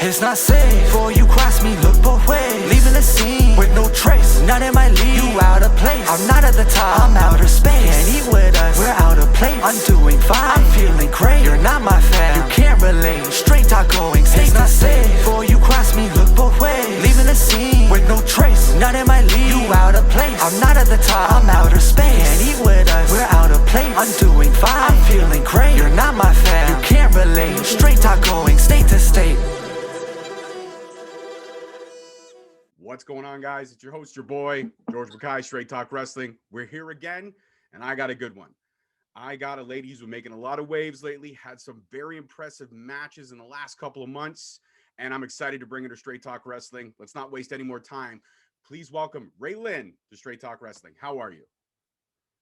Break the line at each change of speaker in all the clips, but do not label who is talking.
It's not safe. Before you cross me, look both ways. Leaving the scene with no trace. None in my league. You out of place. I'm not at the top. I'm outer space. Can't eat with us. We're out of place. I'm doing fine. I'm feeling great. You're not my fan. You can't relate. Straight talk going. It's not safe. Before you cross me, look both ways. Leaving the scene with no trace. None in my league. You out of place. I'm not at the top. I'm outer space. Can't eat with us. We're out of place. I'm doing fine. I'm feeling great. You're not my fan. You can't relate. Straight talk going state to state.
What's going on, guys? It's your host, your boy, George Mackay, Straight Talk Wrestling. We're here again, and I got a good one. I got a lady who's been making a lot of waves lately, had some very impressive matches in the last couple of months, and I'm excited to bring her to Straight Talk Wrestling. Let's not waste any more time. Please welcome Raylyn to Straight Talk Wrestling. How are you?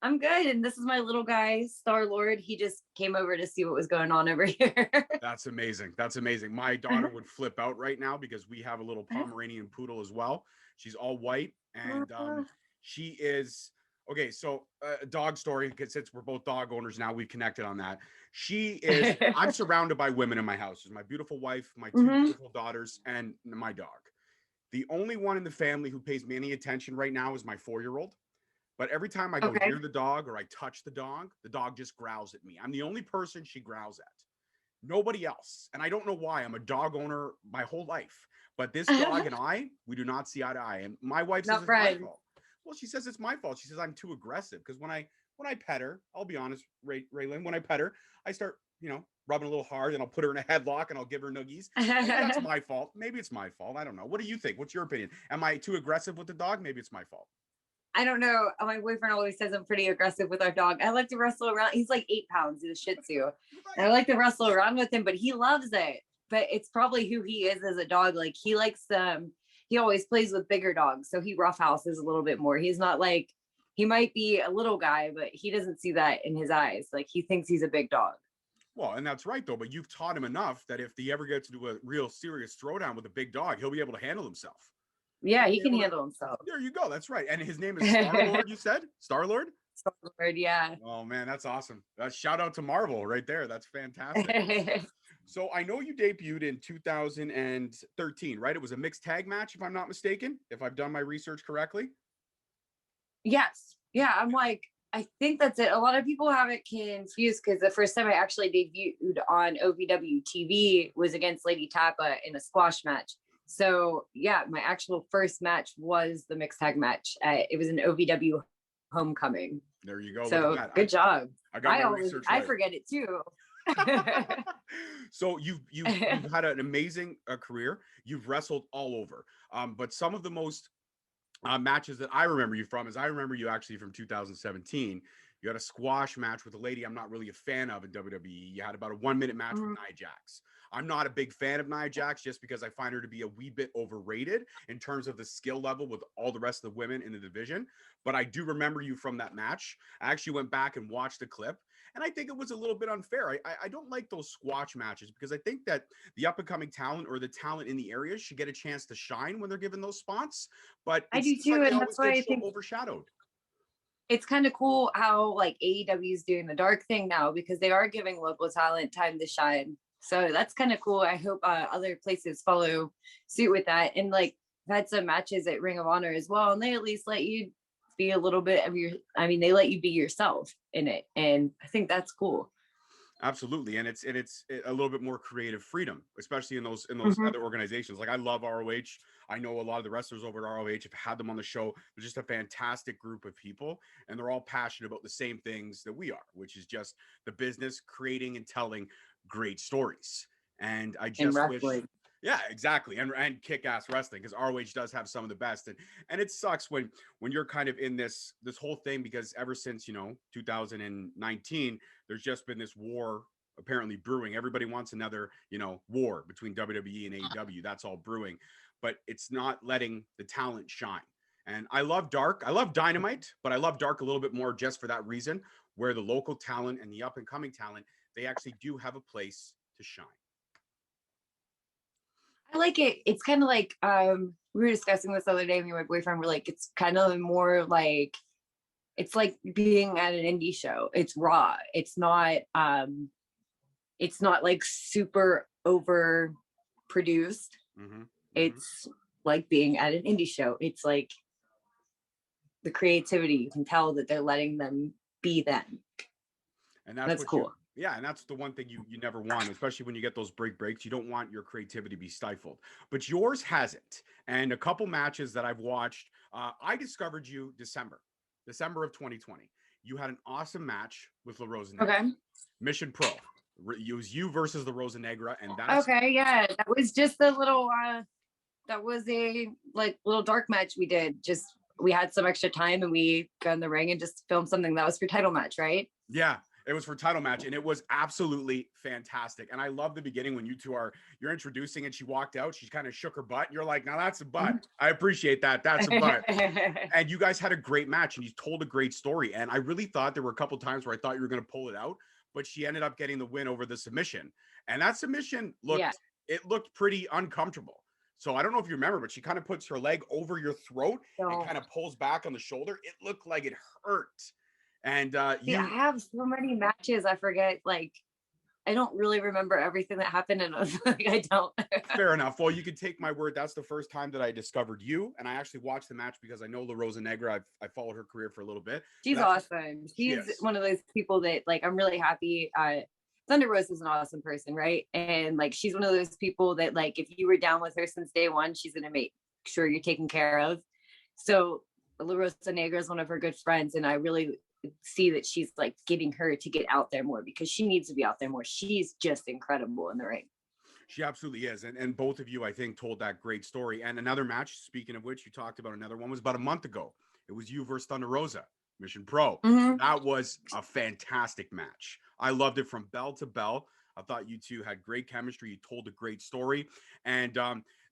I'm good, and this is my little guy, Star-Lord. He just came over to see what was going on over here.
That's amazing. That's amazing. My daughter would flip out right now because we have a little Pomeranian poodle as well. She's all white, and she is okay. So, dog story, because since we're both dog owners now, we've connected on that. She is. I'm surrounded by women in my house. There's my beautiful wife, my two beautiful daughters, and my dog. The only one in the family who pays me any attention right now is my 4-year-old. But every time I go near the dog or I touch the dog just growls at me. I'm the only person she growls at. Nobody else. And I don't know why. I'm a dog owner my whole life. But this dog and I, we do not see eye to eye. And my wife says it's my fault. Well, she says it's my fault. She says I'm too aggressive. Because when I pet her, I'll be honest, Raylyn, when I pet her, I start, rubbing a little hard, and I'll put her in a headlock and I'll give her noogies. That's my fault. Maybe it's my fault. I don't know. What do you think? What's your opinion? Am I too aggressive with the dog? Maybe it's my fault.
I don't know. My boyfriend always says I'm pretty aggressive with our dog. I like to wrestle around. He's like 8 pounds. He's a Shih Tzu. And I like to wrestle around with him, but he loves it. But it's probably who he is as a dog. Like he likes he always plays with bigger dogs. So he roughhouses a little bit more. He's not like, he might be a little guy, but he doesn't see that in his eyes. Like he thinks he's a big dog.
Well, and that's right though. But you've taught him enough that if he ever gets to do a real serious throwdown with a big dog, he'll be able to handle himself.
Yeah, he can handle himself.
There you go. That's right. And his name is Star-Lord, you said? Star-Lord?
Star-Lord, yeah.
Oh, man, that's awesome. Shout out to Marvel right there. That's fantastic. So I know you debuted in 2013, right? It was a mixed tag match, if I'm not mistaken, if I've done my research correctly.
Yes. Yeah, I'm like, I think that's it. A lot of people have it confused because the first time I actually debuted on OVW TV was against Lady Tappa in a squash match. So yeah, my actual first match was the mixed tag match. It was an OVW homecoming.
There you go.
So good job.
I got my research right.
I forget it too.
So you've had an amazing career. You've wrestled all over. But some of the most matches that I remember you from is I remember you actually from 2017. You had a squash match with a lady I'm not really a fan of in WWE. You had about a 1-minute match with Nia Jax. I'm not a big fan of Nia Jax just because I find her to be a wee bit overrated in terms of the skill level with all the rest of the women in the division. But I do remember you from that match. I actually went back and watched the clip, and I think it was a little bit unfair. I don't like those squash matches because I think that the up-and-coming talent or the talent in the area should get a chance to shine when they're given those spots. But
I do too, and that's why I think
overshadowed.
It's kind of cool how like AEW is doing the dark thing now because they are giving local talent time to shine. So that's kind of cool. I hope other places follow suit with that. And like I've had some matches at Ring of Honor as well, and they at least let you be a little bit of they let you be yourself in it, and I think that's cool.
Absolutely, and it's a little bit more creative freedom, especially in those other organizations. Like I love ROH. I know a lot of the wrestlers over at ROH. Have had them on the show. They're just a fantastic group of people, and they're all passionate about the same things that we are, which is just the business, creating and telling great stories. And I just wish. Yeah, exactly. And kick-ass wrestling, because ROH does have some of the best. And it sucks when you're kind of in this whole thing, because ever since, 2019, there's just been this war apparently brewing. Everybody wants another, war between WWE and AEW. That's all brewing. But it's not letting the talent shine. And I love Dark. I love Dynamite, but I love Dark a little bit more just for that reason, where the local talent and the up-and-coming talent, they actually do have a place to shine.
I like it. It's kind of like we were discussing this the other day. Me and my boyfriend were like, it's kind of more like it's like being at an indie show. It's raw. It's not like super over produced.
Mm-hmm.
It's like being at an indie show. It's like the creativity, you can tell that they're letting them be them.
And
that's
what
cool.
Yeah, and that's the one thing you never want, especially when you get those breaks. You don't want your creativity to be stifled, but yours hasn't. And a couple matches that I've watched, I discovered you December of 2020. You had an awesome match with La Rosa Negra.
Okay.
Mission Pro. It was you versus the Rosa Negra, and that's
okay. Yeah, that was just a little. That was a like little dark match we did. Just we had some extra time and we got in the ring and just filmed something that was for title match, right?
Yeah, it was for title match, and it was absolutely fantastic. And I love the beginning when you two you're introducing, and she walked out. She kind of shook her butt. And you're like, now that's a butt. I appreciate that. That's a butt. And you guys had a great match, and you told a great story. And I really thought there were a couple times where I thought you were going to pull it out, but she ended up getting the win over the submission. And that submission looked pretty uncomfortable. So I don't know if you remember, but she kind of puts her leg over your throat and kind of pulls back on the shoulder. It looked like it hurt. And I
have so many matches. I forget, like, I don't really remember everything that happened. And I don't.
Fair enough. Well, you can take my word. That's the first time that I discovered you. And I actually watched the match because I know La Rosa Negra. I followed her career for a little bit.
She's awesome. She's one of those people that, like, I'm really happy. Thunder Rose is an awesome person, right? And like, she's one of those people that, like, if you were down with her since day one, she's gonna make sure you're taken care of. So La Rosa Negra is one of her good friends, and I really see that she's like getting her to get out there more because she needs to be out there more. She's just incredible in the ring.
She absolutely is. And both of you, I think, told that great story. And another match, speaking of which, you talked about another one, was about a month ago. It was you versus Thunder Rosa, Mission Pro. That was a fantastic match. I loved it from bell to bell. I thought you two had great chemistry. You told a great story. And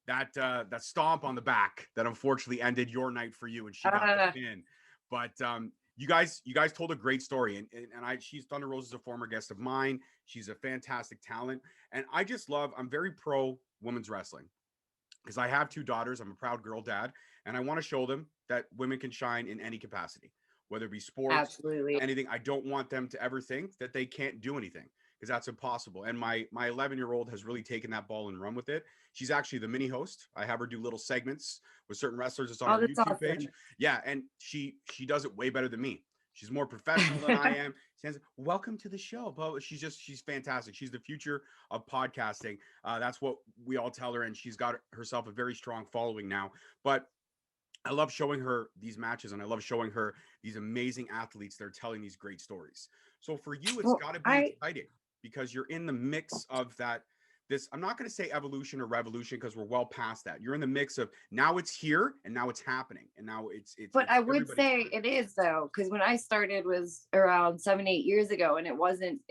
that stomp on the back that unfortunately ended your night for you, and she got the pin. But you guys told a great story, and she's Thunder Rose is a former guest of mine. She's a fantastic talent, and I'm very pro women's wrestling because I have two daughters. I'm a proud girl dad, and I want to show them that women can shine in any capacity, whether it be sports, anything. I don't want them to ever think that they can't do anything, because that's impossible. And my 11-year-old has really taken that ball and run with it. She's actually the mini host. I have her do little segments with certain wrestlers. It's on her YouTube page. Yeah, and she does it way better than me. She's more professional than I am. She says, "Welcome to the show." But she's fantastic. She's the future of podcasting. That's what we all tell her, and she's got herself a very strong following now. But I love showing her these matches, and I love showing her these amazing athletes that are telling these great stories. So for you, it's got to be exciting, because you're in the mix of I'm not going to say evolution or revolution, because we're well past that. You're in the mix of now it's here and now it's happening. And now it's
but I would say it is, though, because when I started was around 7-8 years ago, and it wasn't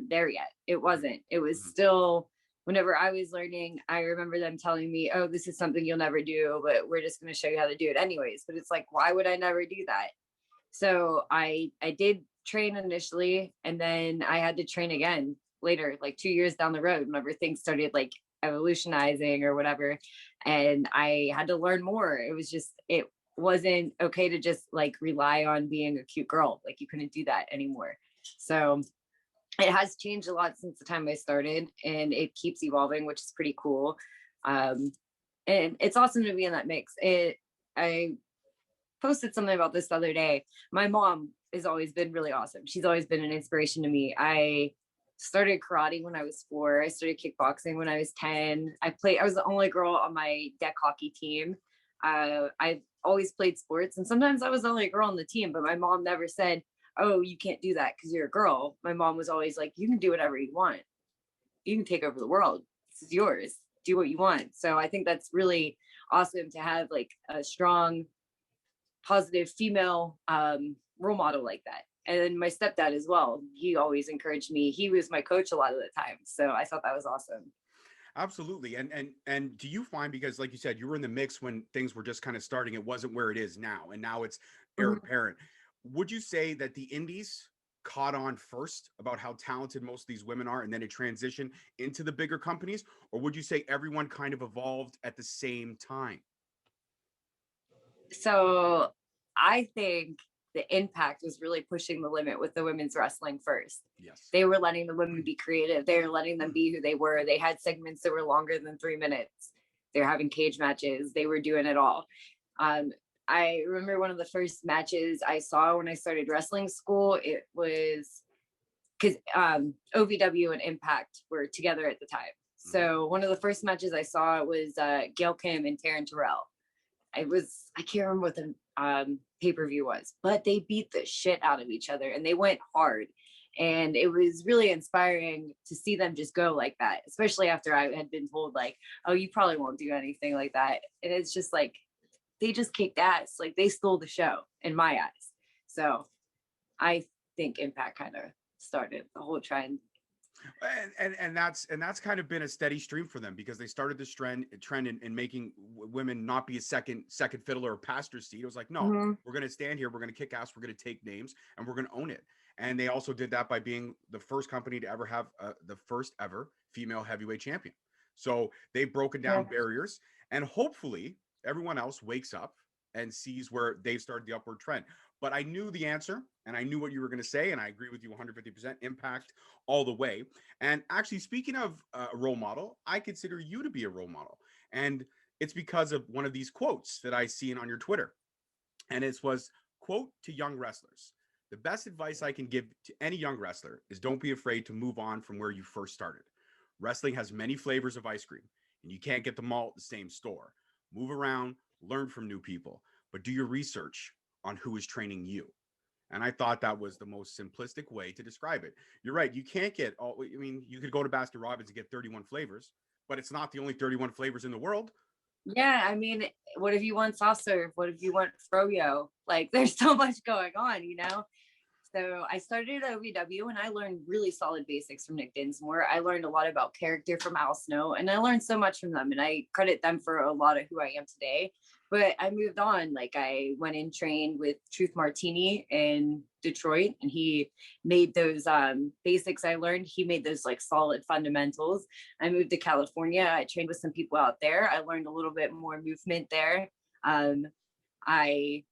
there yet. It was still, whenever I was learning, I remember them telling me, "Oh, this is something you'll never do, but we're just going to show you how to do it anyways." But it's like, why would I never do that? So I did train initially, and then I had to train again later, like 2 years down the road, whenever things started like evolutionizing or whatever, and I had to learn more. It wasn't okay to just like rely on being a cute girl. Like, you couldn't do that anymore. So it has changed a lot since the time I started, and it keeps evolving, which is pretty cool. And it's awesome to be in that mix. I posted something about this the other day. My mom has always been really awesome. She's always been an inspiration to me. I started karate when I was 4. I started kickboxing when I was 10. I was the only girl on my deck hockey team. I've always played sports, and sometimes I was the only girl on the team, but my mom never said, "Oh, you can't do that because you're a girl." My mom was always like, "You can do whatever you want. You can take over the world. This is yours. Do what you want." So I think that's really awesome to have like a strong, positive female role model like that. And then my stepdad as well. He always encouraged me. He was my coach a lot of the time. So I thought that was awesome.
Absolutely. And do you find, because like you said, you were in the mix when things were just kind of starting, it wasn't where it is now, and now it's heir apparent. Would you say that the indies caught on first about how talented most of these women are, and then it transitioned into the bigger companies? Or would you say everyone kind of evolved at the same time?
So I think the Impact was really pushing the limit with the women's wrestling first.
Yes.
They were letting the women be creative. They were letting them be who they were. They had segments that were longer than 3 minutes. They were having cage matches. They were doing it all. I remember one of the first matches I saw when I started wrestling school. It was because OVW and Impact were together at the time. So one of the first matches I saw was Gail Kim and Taryn Terrell. I can't remember what the pay-per-view was, but they beat the shit out of each other and they went hard. And it was really inspiring to see them just go like that, especially after I had been told like, oh, you probably won't do anything like that. And it's just like, they just kicked ass. Like they stole the show in my eyes. So I think Impact kind of started the whole trend.
And that's kind of been a steady stream for them, because they started this trend in making women not be a second fiddler or pastor seat. It was like, no, we're going to stand here, we're going to kick ass, we're going to take names, and we're going to own it. And they also did that by being the first company to ever have the first ever female heavyweight champion. So they've broken down barriers, and hopefully everyone else wakes up and sees where they've started the upward trend. But I knew the answer, and I knew what you were going to say, and I agree with you 150%. Impact all the way. And actually, speaking of a role model, I consider you to be a role model. And it's because of one of these quotes that I seen on your Twitter. And it was, quote, to young wrestlers: the best advice I can give to any young wrestler is don't be afraid to move on from where you first started. Wrestling has many flavors of ice cream, and you can't get them all at the same store. Move around, learn from new people, but do your research on who is training you. And I thought that was the most simplistic way to describe it. You're right. You can't get all, I mean, you could go to Baskin Robbins and get 31 flavors, but it's not the only 31 flavors in the world.
Yeah. I mean, what if you want soft serve? What if you want froyo? Like there's so much going on, you know? So I started at OVW and I learned really solid basics from Nick Dinsmore. I learned a lot about character from Al Snow, and I learned so much from them, and I credit them for a lot of who I am today. But I moved on. Like I went and trained with Truth Martini in Detroit, and he made those basics I learned. He made those like solid fundamentals. I moved to California. I trained with some people out there. I learned a little bit more movement there. I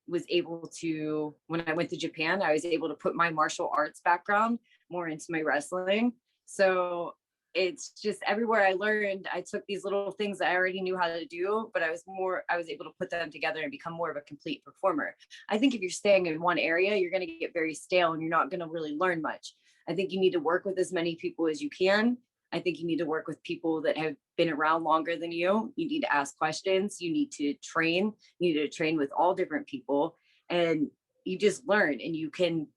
was able to, when I went to Japan, I was able to put my martial arts background more into my wrestling. So it's just everywhere I learned, I took these little things that I already knew how to do, but I was able to put them together and become more of a complete performer. I think if you're staying in one area, you're going to get very stale and you're not going to really learn much. I think you need to work with as many people as you can. I think you need to work with people that have been around longer than you. You need to ask questions. You need to train. You need to train with all different people, and you just learn. And you can,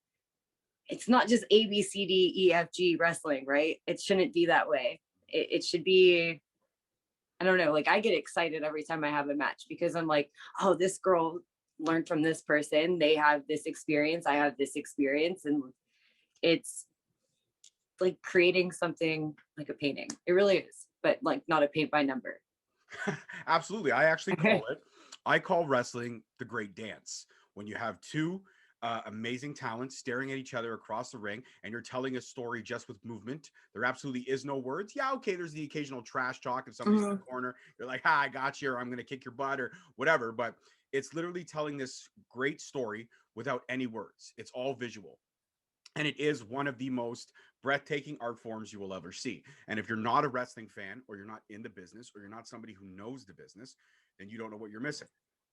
it's not just A, B, C, D, E, F, G wrestling, right? It shouldn't be that way. It should be, I don't know, like I get excited every time I have a match because I'm like, oh, this girl learned from this person. They have this experience. I have this experience. And it's like creating something like a painting. It really is, but like not a paint by number.
Absolutely. I call wrestling the great dance. When you have two amazing talents staring at each other across the ring and you're telling a story just with movement, there absolutely is no words. Yeah, okay, there's the occasional trash talk if somebody's in the corner, you're like, I got you, or I'm going to kick your butt or whatever, but it's literally telling this great story without any words. It's all visual. And it is one of the most breathtaking art forms you will ever see. And if you're not a wrestling fan, or you're not in the business, or you're not somebody who knows the business, then you don't know what you're missing.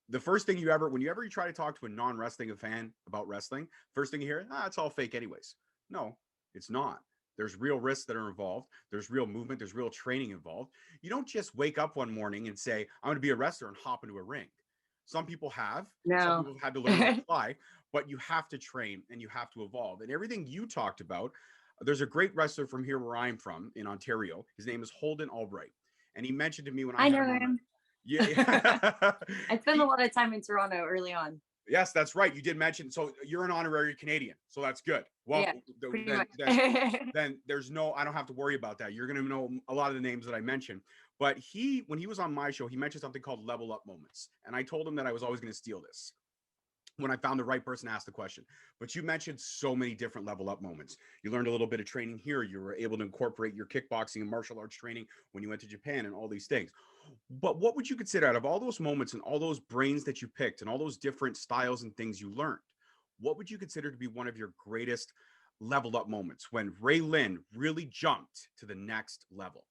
The first thing whenever you try to talk to a non-wrestling fan about wrestling, first thing you hear, it's all fake anyways. No, it's not. There's real risks that are involved. There's real movement. There's real training involved. You don't just wake up one morning and say, I'm going to be a wrestler and hop into a ring. Some people have. No. Some people have had to learn how to fly, but you have to train and you have to evolve. And everything you talked about, there's a great wrestler from here where I'm from in Ontario. His name is Holden Albright. And he mentioned to me when I know him. Yeah.
I spent a lot of time in Toronto early on.
Yes, that's right. You did mention, so you're an honorary Canadian, so that's good. Well,
yeah,
then there's no, I don't have to worry about that. You're going to know a lot of the names that I mentioned. But when he was on my show, he mentioned something called level up moments. And I told him that I was always going to steal this when I found the right person to ask the question. But you mentioned so many different level up moments. You learned a little bit of training here. You were able to incorporate your kickboxing and martial arts training when you went to Japan and all these things. But what would you consider, out of all those moments and all those brains that you picked and all those different styles and things you learned, what would you consider to be one of your greatest leveled up moments when Raylyn really jumped to the next level?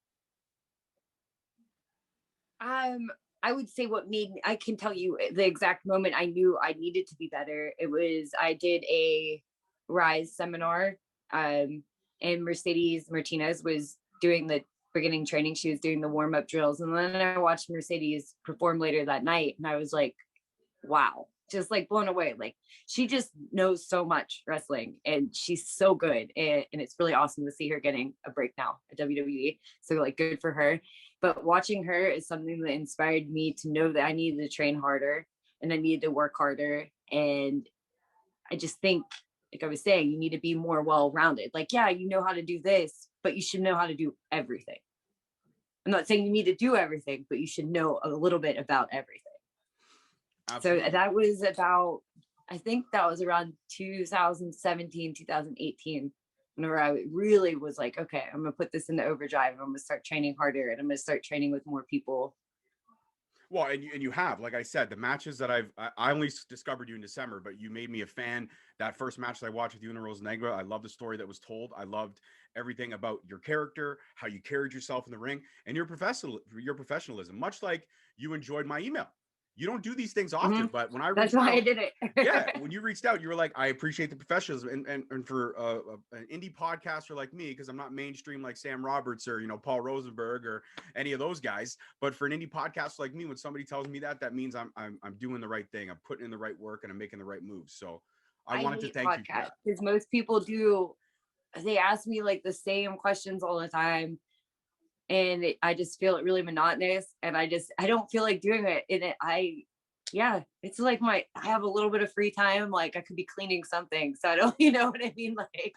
I would say what made me, I can tell you the exact moment I knew I needed to be better. It was, I did a Rise seminar, and Mercedes Martinez was doing the beginning training. She was doing the warm up drills. And then I watched Mercedes perform later that night. And I was like, wow, just like blown away. Like she just knows so much wrestling and she's so good. And it's really awesome to see her getting a break now at WWE. So like good for her. But watching her is something that inspired me to know that I needed to train harder and I needed to work harder. And I just think, like I was saying, you need to be more well-rounded. Like, yeah, you know how to do this, but you should know how to do everything. I'm not saying you need to do everything, but you should know a little bit about everything. Absolutely. So that was about, I think that was around 2017, 2018. Whenever I really was like, okay, I'm gonna put this into overdrive and I'm gonna start training harder and I'm gonna start training with more people.
Well, and you have, like I said, the matches that I only discovered you in December, but you made me a fan. That first match that I watched with you and Rose Negra, I loved the story that was told. I loved everything about your character, how you carried yourself in the ring, and your professionalism, much like you enjoyed my email. You don't do these things often, but when I
That's why I did it.
Yeah, when you reached out, you were like, I appreciate the professionalism. And for an indie podcaster like me, because I'm not mainstream like Sam Roberts or, Paul Rosenberg or any of those guys, but for an indie podcaster like me, when somebody tells me that means I'm doing the right thing. I'm putting in the right work and I'm making the right moves. So I wanted to thank you for that.
Because most people they ask me like the same questions all the time. And I just feel it really monotonous and I don't feel like doing it. And it's like I have a little bit of free time. Like I could be cleaning something. So I don't, you know what I mean? Like,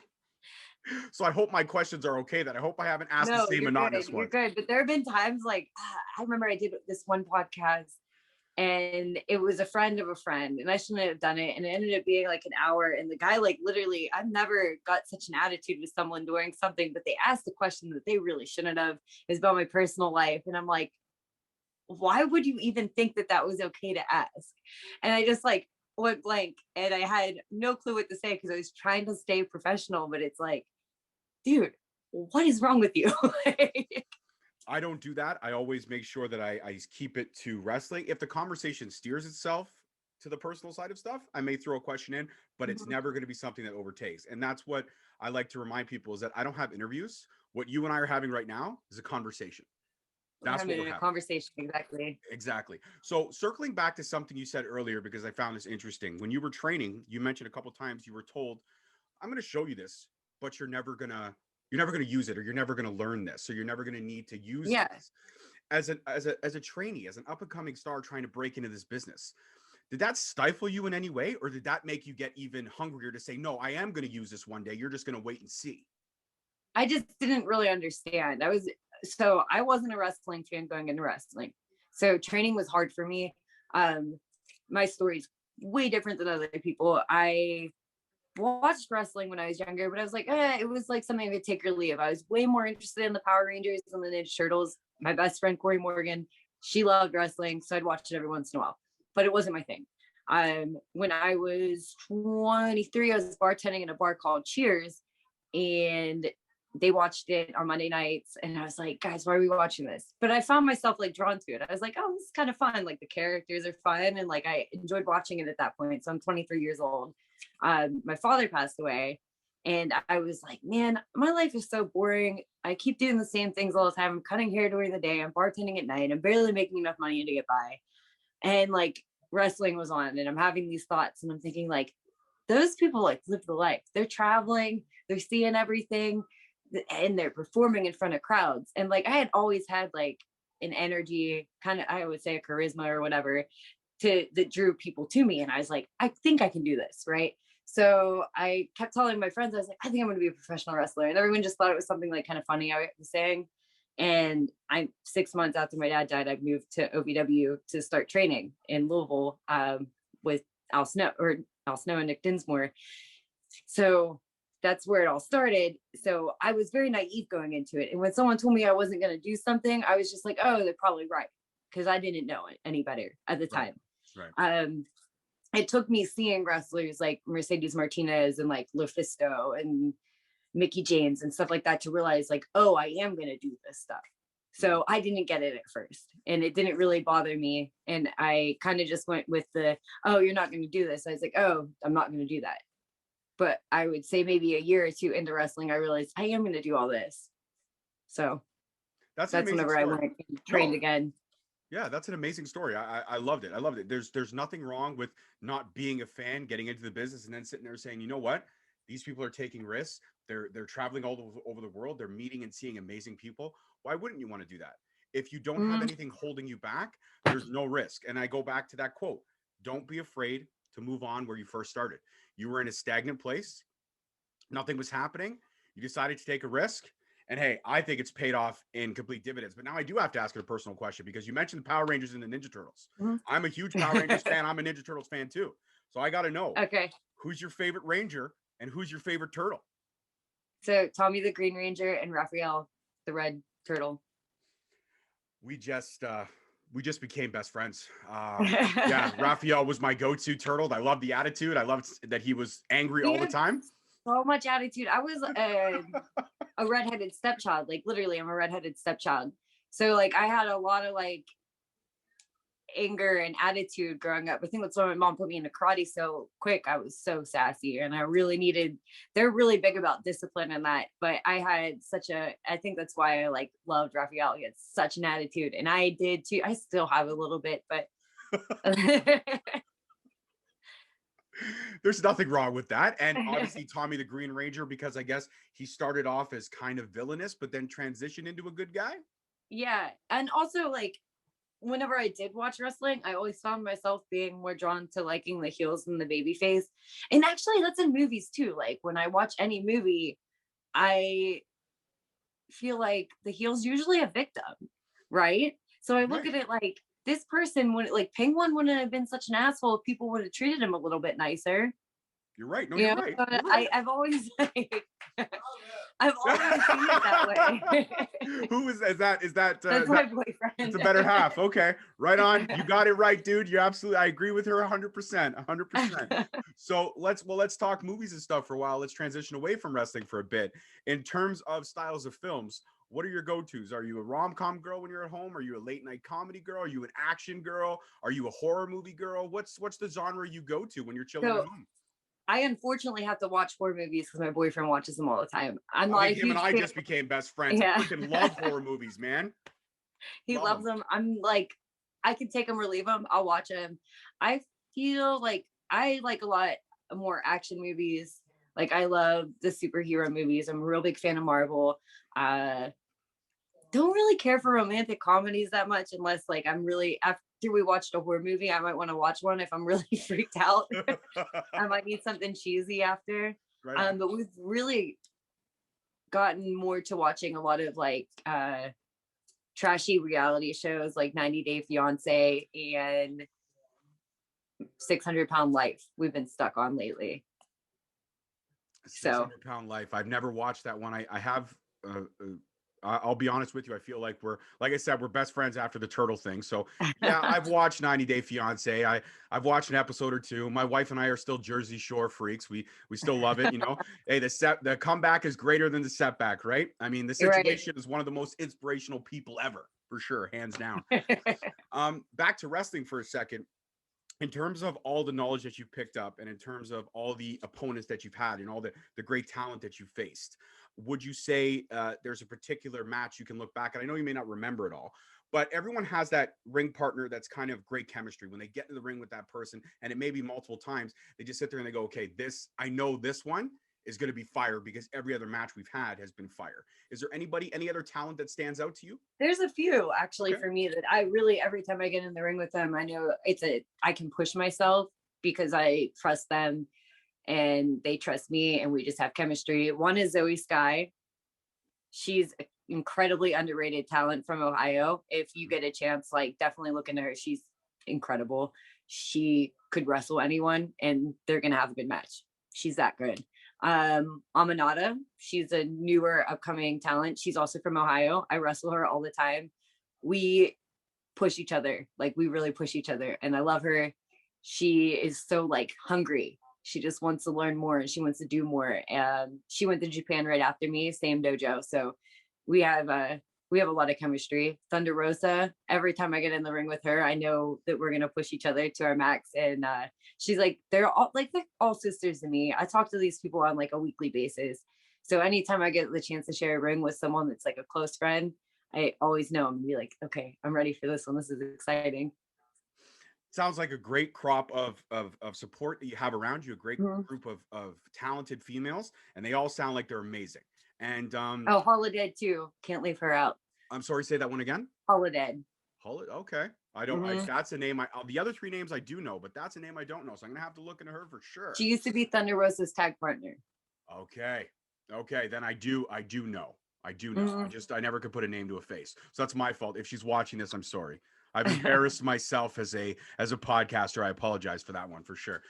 so I hope my questions are okay. That I hope I haven't asked the same monotonous one.
You're good. But there have been times like, I remember I did this one podcast and it was a friend of a friend and I shouldn't have done it. And it ended up being like an hour. And the guy, like literally, I've never got such an attitude with someone doing something, but they asked a question that they really shouldn't have. It was about my personal life. And I'm like, why would you even think that that was okay to ask? And I just like went blank and I had no clue what to say because I was trying to stay professional, but it's like, dude, what is wrong with you?
I don't do that. I always make sure that I keep it to wrestling. If the conversation steers itself to the personal side of stuff, I may throw a question in, but it's never going to be something that overtakes. And that's what I like to remind people is that I don't have interviews. What you and I are having right now is a conversation.
That's what we're having. A conversation. Exactly.
So circling back to something you said earlier, because I found this interesting. When you were training, you mentioned a couple of times you were told, I'm going to show you this, but you're never going to use it, or you're never going to learn this, or you're never going to need to use this. As a trainee, as an up and coming star trying to break into this business, did that stifle you in any way, or did that make you get even hungrier to say, no, I am going to use this one day. You're just going to wait and see.
I just didn't really understand. I wasn't a wrestling fan going into wrestling. So training was hard for me. My story's way different than other people. I watched wrestling when I was younger, but I was like, it was like something I could take or leave. I was way more interested in the Power Rangers and the Ninja Turtles. My best friend, Corey Morgan, she loved wrestling. So I'd watch it every once in a while, but it wasn't my thing. When I was 23, I was bartending in a bar called Cheers and they watched it on Monday nights and I was like, guys, why are we watching this? But I found myself like drawn to it. I was like, oh, this is kind of fun. Like the characters are fun. And like, I enjoyed watching it at that point. So I'm 23 years old. My father passed away and I was like, man, my life is so boring. I keep doing the same things all the time. I'm cutting hair during the day. I'm bartending at night. I'm barely making enough money to get by. And like wrestling was on and I'm having these thoughts and I'm thinking like, those people like live the life. They're traveling, they're seeing everything. And they're performing in front of crowds. And like, I had always had like an energy, kind of, I would say a charisma or whatever that drew people to me. And I was like, I think I can do this. Right. So I kept telling my friends, I was like, I think I'm going to be a professional wrestler. And everyone just thought it was something like kind of funny I was saying. And 6 months after my dad died, I moved to OVW to start training in Louisville with Al Snow and Nick Dinsmore. So that's where it all started. So I was very naive going into it. And when someone told me I wasn't going to do something, I was just like, oh, they're probably right. Because I didn't know it any better at the time.
Right.
it took me seeing wrestlers like Mercedes Martinez and like Lufisto and Mickey James and stuff like that to realize like, oh, I am going to do this stuff. So I didn't get it at first and it didn't really bother me. And I kind of just went with the, oh, you're not going to do this. I was like, oh, I'm not going to do that. But I would say maybe a year or two into wrestling, I realized I am going to do all this. So that's whenever story. I went and trained again.
Yeah, that's an amazing story. I loved it. I loved it. There's nothing wrong with not being a fan, getting into the business, and then sitting there saying, you know what? These people are taking risks. They're traveling all over the world. They're meeting and seeing amazing people. Why wouldn't you want to do that? If you don't have anything holding you back, there's no risk. And I go back to that quote. Don't be afraid to move on where you first started. You were in a stagnant place. Nothing was happening. You decided to take a risk. And hey, I think it's paid off in complete dividends. But now I do have to ask you a personal question because you mentioned the Power Rangers and the Ninja Turtles. I'm a huge Power Rangers fan. I'm a Ninja Turtles fan too. So I got to know, who's your favorite Ranger and who's your favorite turtle?
So Tommy the Green Ranger and Raphael the Red Turtle.
We just became best friends. Yeah, Raphael was my go-to turtle. I loved the attitude. I loved that he was angry all the time.
So much attitude. I was a redheaded stepchild. Like literally, I'm a redheaded stepchild. So like I had a lot of like anger and attitude growing up. I think that's why my mom put me into karate so quick. I was so sassy and I really needed, they're really big about discipline and that, but I had I think that's why I like loved Raphael. He had such an attitude and I did too. I still have a little bit, but
there's nothing wrong with that. And obviously Tommy the Green Ranger, because I guess he started off as kind of villainous, but then transitioned into a good guy.
Yeah. And also like, whenever I did watch wrestling, I always found myself being more drawn to liking the heels than the baby face. And actually that's in movies too. Like when I watch any movie, I feel like the heel's usually a victim, right? So I look at it like this person would like Penguin wouldn't have been such an asshole if people would have treated him a little bit nicer.
You're right. No, you're right. You're
right. I've always like, I've always seen it that way.
Who is that?
That's my boyfriend.
It's a better half. Okay. Right on. You got it right, dude. You absolutely, I agree with her 100%. 100%. So let's talk movies and stuff for a while. Let's transition away from wrestling for a bit. In terms of styles of films, what are your go-tos? Are you a rom-com girl when you're at home? Are you a late-night comedy girl? Are you an action girl? Are you a horror movie girl? What's the genre you go to when you're chilling at home?
I unfortunately have to watch horror movies because my boyfriend watches them all the time. I'm not
him and I just became best friends. Yeah. I freaking love horror movies, man.
He loves them. I'm like, I can take them or leave them. I'll watch them. I feel like I like a lot more action movies. Like I love the superhero movies. I'm a real big fan of Marvel. Don't really care for romantic comedies that much unless like I'm really after we watched a horror movie, I might want to watch one if I'm really freaked out. I might need something cheesy after. Right. But we've really gotten more to watching a lot of like trashy reality shows like 90 Day Fiance and 600 Pound Life. We've been stuck on lately.
600 Pound Life. I've never watched that one. I have. I'll be honest with you. I feel like like I said, we're best friends after the turtle thing. So yeah, I've watched 90 Day Fiance. I've watched an episode or two. My wife and I are still Jersey Shore freaks. We still love it. You know, hey, the comeback is greater than the setback, right? I mean, the situation is one of the most inspirational people ever, for sure, hands down. Back to wrestling for a second. In terms of all the knowledge that you've picked up and in terms of all the opponents that you've had and all the great talent that you've faced, would you say there's a particular match you can look back at? I know you may not remember it all, but everyone has that ring partner that's kind of great chemistry. When they get in the ring with that person, and it may be multiple times, they just sit there and they go, okay, I know this one is going to be fire because every other match we've had has been fire. Is there any other talent that stands out to you?
There's a few actually for me that I really, every time I get in the ring with them, I know I can push myself because I trust them and they trust me and we just have chemistry. One is Zoe Skye. She's an incredibly underrated talent from Ohio. If you get a chance, like definitely look into her. She's incredible. She could wrestle anyone and they're going to have a good match. She's that good. Aminata, she's a newer upcoming talent. She's also from Ohio. I wrestle her all the time. We push each other. Like we really push each other and I love her. she is so like hungry. She just wants to learn more and she wants to do more. And she went to Japan right after me, same dojo. So we have a lot of chemistry. Thunder Rosa, every time I get in the ring with her, I know that we're gonna push each other to our max. And she's like, they're all sisters to me. I talk to these people on like a weekly basis. So anytime I get the chance to share a ring with someone that's like a close friend, I always know I'm gonna be like, okay, I'm ready for this one. This is exciting.
Sounds like a great crop of support that you have around you, a great
Mhm.
group of talented females, and they all sound like they're amazing. And
Oh, Holiday too. Can't leave her out.
I'm sorry, say that one again.
Holiday.
Okay. I don't.
Mhm.
That's a name. The other three names I do know, but that's a name I don't know. So I'm gonna have to look into her for sure.
She used to be Thunder Rosa's tag partner.
Okay. Okay. Then I do know. I do know.
Mhm.
I never could put a name to a face. So that's my fault. If she's watching this, I'm sorry. I've embarrassed myself as a podcaster. I apologize for that one for sure.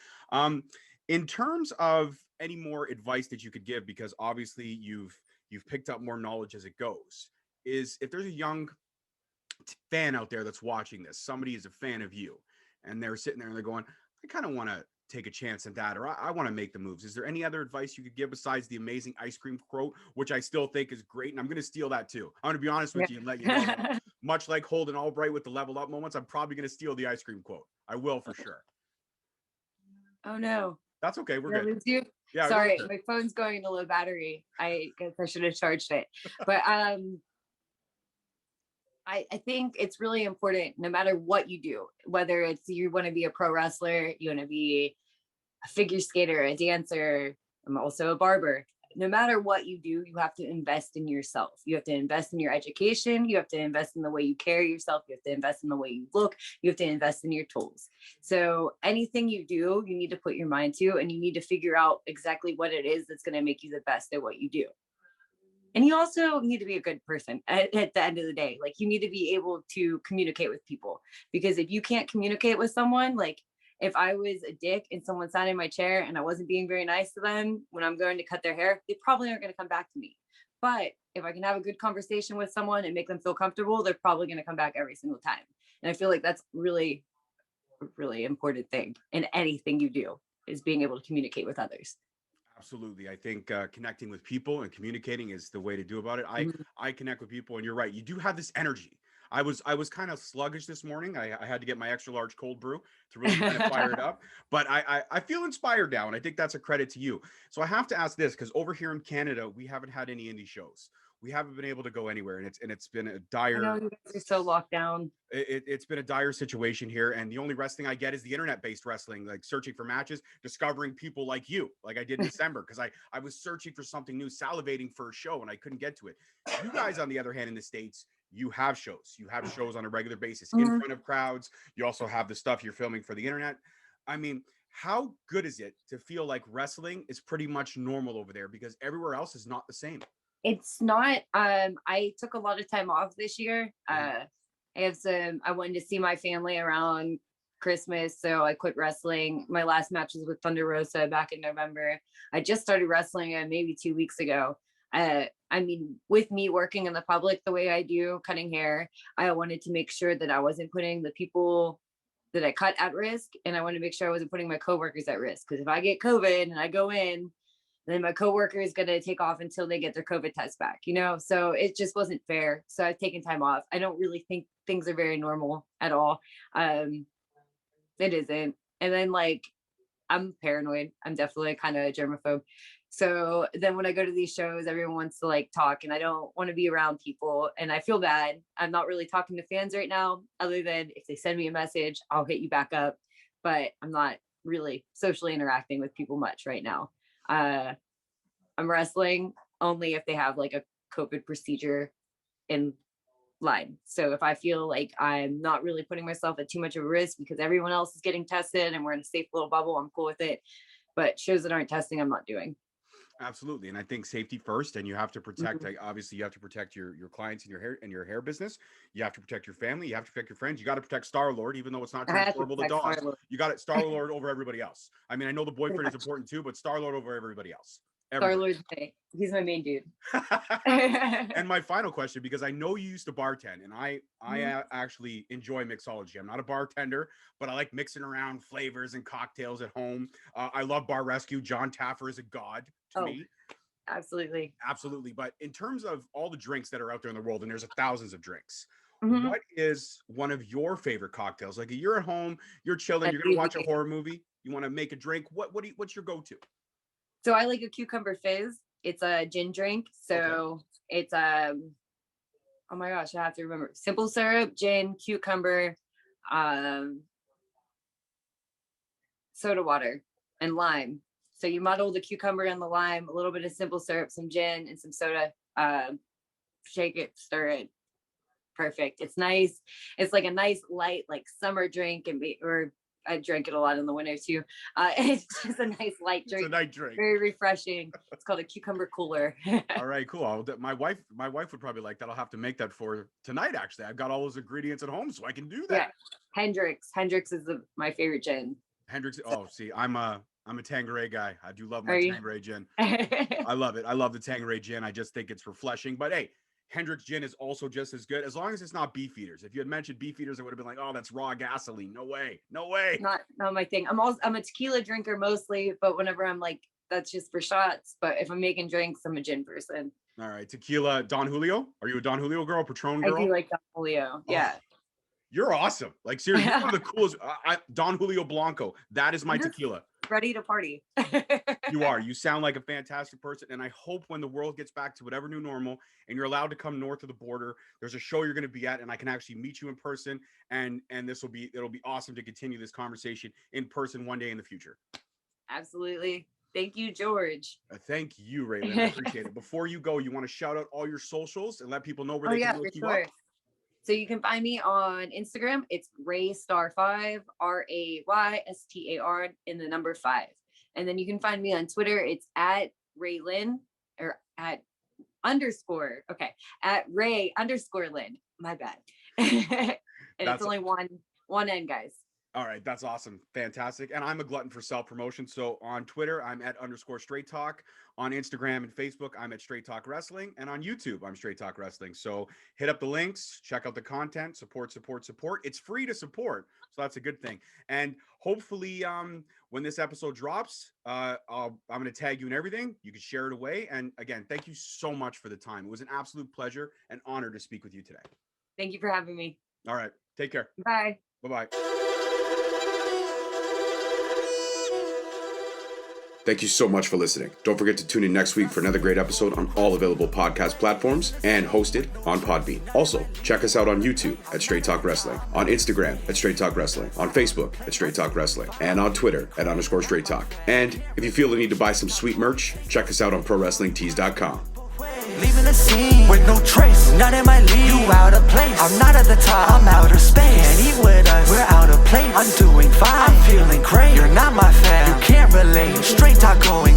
In terms of any more advice that you could give, because obviously you've picked up more knowledge as it goes, is if there's a young fan out there that's watching this, somebody is a fan of you, and they're sitting there and they're going, I kind of want to take a chance at that, or I want to make the moves. Is there any other advice you could give besides the amazing ice cream quote, which I still think is great? And I'm going to steal that too. I'm going to be honest with you and let you know that much like Holden Albright with the level up moments, I'm probably going to steal the ice cream quote. I will for sure.
Oh no.
That's okay. We're
Did I
good.
lose you?
Yeah.
Sorry, my phone's going into low battery. I guess I should have charged it. But I think it's really important no matter what you do, whether it's you want to be a pro wrestler, you want to be a figure skater, a dancer, I'm also a barber. No matter what you do, you have to invest in yourself. You have to invest in your education. You have to invest in the way you carry yourself. You have to invest in the way you look. You have to invest in your tools. So anything you do, you need to put your mind to, and you need to figure out exactly what it is that's going to make you the best at what you do. And you also need to be a good person at the end of the day. Like you need to be able to communicate with people, because if you can't communicate with someone, like if I was a dick and someone sat in my chair and I wasn't being very nice to them when I'm going to cut their hair, they probably aren't going to come back to me. But if I can have a good conversation with someone and make them feel comfortable, they're probably going to come back every single time. And I feel like that's really, really important thing in anything you do, is being able to communicate with others.
Absolutely. I think connecting with people and communicating is the way to do about it.
Mhm.
I connect with people, and you're right. You do have this energy. I was kind of sluggish this morning. I had to get my extra large cold brew to really kind of fire it up. But I feel inspired now, and I think that's a credit to you. So I have to ask this, because over here in Canada, we haven't had any indie shows. We haven't been able to go anywhere, and it's been a
I know
dire.
you guys are so locked down.
It's been a dire situation here, and the only wrestling I get is the internet-based wrestling, like searching for matches, discovering people like you, like I did in December, because I was searching for something new, salivating for a show, and I couldn't get to it. You guys, on the other hand, in the States, you have shows on a regular basis in front of crowds. You also have the stuff you're filming for the internet. I mean, how good is it to feel like wrestling is pretty much normal over there, because everywhere else is not the same?
It's not. I took a lot of time off this year. I wanted to see my family around Christmas, so I quit wrestling. My last match was with Thunder Rosa back in November. I just started wrestling maybe 2 weeks ago. I mean, with me working in the public the way I do, cutting hair, I wanted to make sure that I wasn't putting the people that I cut at risk, and I wanted to make sure I wasn't putting my coworkers at risk. Because if I get COVID and I go in, then my coworker is going to take off until they get their COVID test back, So it just wasn't fair. So I've taken time off. I don't really think things are very normal at all. It isn't. And then like, I'm paranoid. I'm definitely kind of a germaphobe. So then when I go to these shows, everyone wants to like talk, and I don't want to be around people, and I feel bad. I'm not really talking to fans right now, other than if they send me a message, I'll hit you back up. But I'm not really socially interacting with people much right now. I'm wrestling only if they have like a COVID procedure in line. So if I feel like I'm not really putting myself at too much of a risk because everyone else is getting tested and we're in a safe little bubble, I'm cool with it. But shows that aren't testing, I'm not doing.
Absolutely. And I think safety first, and you have to protect, obviously you have to protect your clients and your hair business. You have to protect your family. You have to protect your friends. You got to protect Star-Lord, even though it's not transferable to dogs. You got it Star-Lord over everybody else. I mean, I know the boyfriend is important too, but Star-Lord over everybody else.
Star-Lord's he's my main dude.
And my final question, because I know you used to bartend, and I actually enjoy mixology. I'm not a bartender, but I like mixing around flavors and cocktails at home. I love bar rescue. John Taffer is a god to me.
Absolutely.
But in terms of all the drinks that are out there in the world, and there's thousands of drinks,
Mm-hmm.
what is one of your favorite cocktails? Like, you're at home, you're chilling, you're gonna watch a horror movie, you want to make a drink. What's your go-to?
So I like a cucumber fizz. It's a gin drink. So it's oh my gosh, I have to remember. Simple syrup, gin, cucumber, soda water, and lime. So you muddle the cucumber and the lime, a little bit of simple syrup, some gin, and some soda. Shake it, stir it. Perfect. It's nice. It's like a nice light, like summer drink, or I drank it a lot in the winter too. It's just a nice light drink.
It's a night drink.
Very refreshing. It's called a cucumber cooler.
All right, cool. My wife would probably like that. I'll have to make that for tonight. Actually, I've got all those ingredients at home, so I can do that.
Yeah. Hendrix is my favorite gin.
Hendrix. Oh, see, I'm a Tanqueray guy. I do love my Tanqueray gin. I love it. I love the Tanqueray gin. I just think it's refreshing. But hey, Hendrix gin is also just as good, as long as it's not Beefeaters. If you had mentioned Beefeaters, I would have been like, oh, that's raw gasoline. No way. Not
my thing. I'm a tequila drinker mostly, but whenever I'm like, that's just for shots. But if I'm making drinks, I'm a gin person.
All right, tequila. Don Julio. Are you a Don Julio girl? Patron girl?
I do like Don Julio. Yeah.
You're awesome. Like, seriously, you're one of the coolest. Don Julio Blanco. That is my tequila.
Ready to party.
You are. You sound like a fantastic person. And I hope when the world gets back to whatever new normal and you're allowed to come north of the border, there's a show you're going to be at and I can actually meet you in person. And it'll be awesome to continue this conversation in person one day in the future.
Absolutely. Thank you, George.
Thank you, Raylyn. I appreciate it. Before you go, you want to shout out all your socials and let people know where they can look you up?
So you can find me on Instagram. It's Raystar5, RAYSTAR in the number 5. And then you can find me on Twitter. It's at Raylyn or at Ray_Lyn. My bad. And it's only one N, guys.
All right, that's awesome. Fantastic. And I'm a glutton for self-promotion. So on Twitter, I'm at _Straight Talk. On Instagram and Facebook, I'm at Straight Talk Wrestling. And on YouTube, I'm Straight Talk Wrestling. So hit up the links, check out the content, support. It's free to support. So that's a good thing. And hopefully when this episode drops, I'm going to tag you and everything. You can share it away. And again, thank you so much for the time. It was an absolute pleasure and honor to speak with you today.
Thank you for having me.
All right. Take care.
Bye.
Bye-bye. Thank you so much for listening. Don't forget to tune in next week for another great episode on all available podcast platforms and hosted on Podbean. Also, check us out on YouTube at Straight Talk Wrestling, on Instagram at Straight Talk Wrestling, on Facebook at Straight Talk Wrestling, and on Twitter at _Straight Talk. And if you feel the need to buy some sweet merch, check us out on ProWrestlingTees.com.
Leaving the scene with no trace, none in my league. You out of place. I'm not at the top. I'm outer space. Can't eat with us. We're out of place. I'm doing fine. I'm feeling great. You're not my fan. You can't relate. Straight talk going.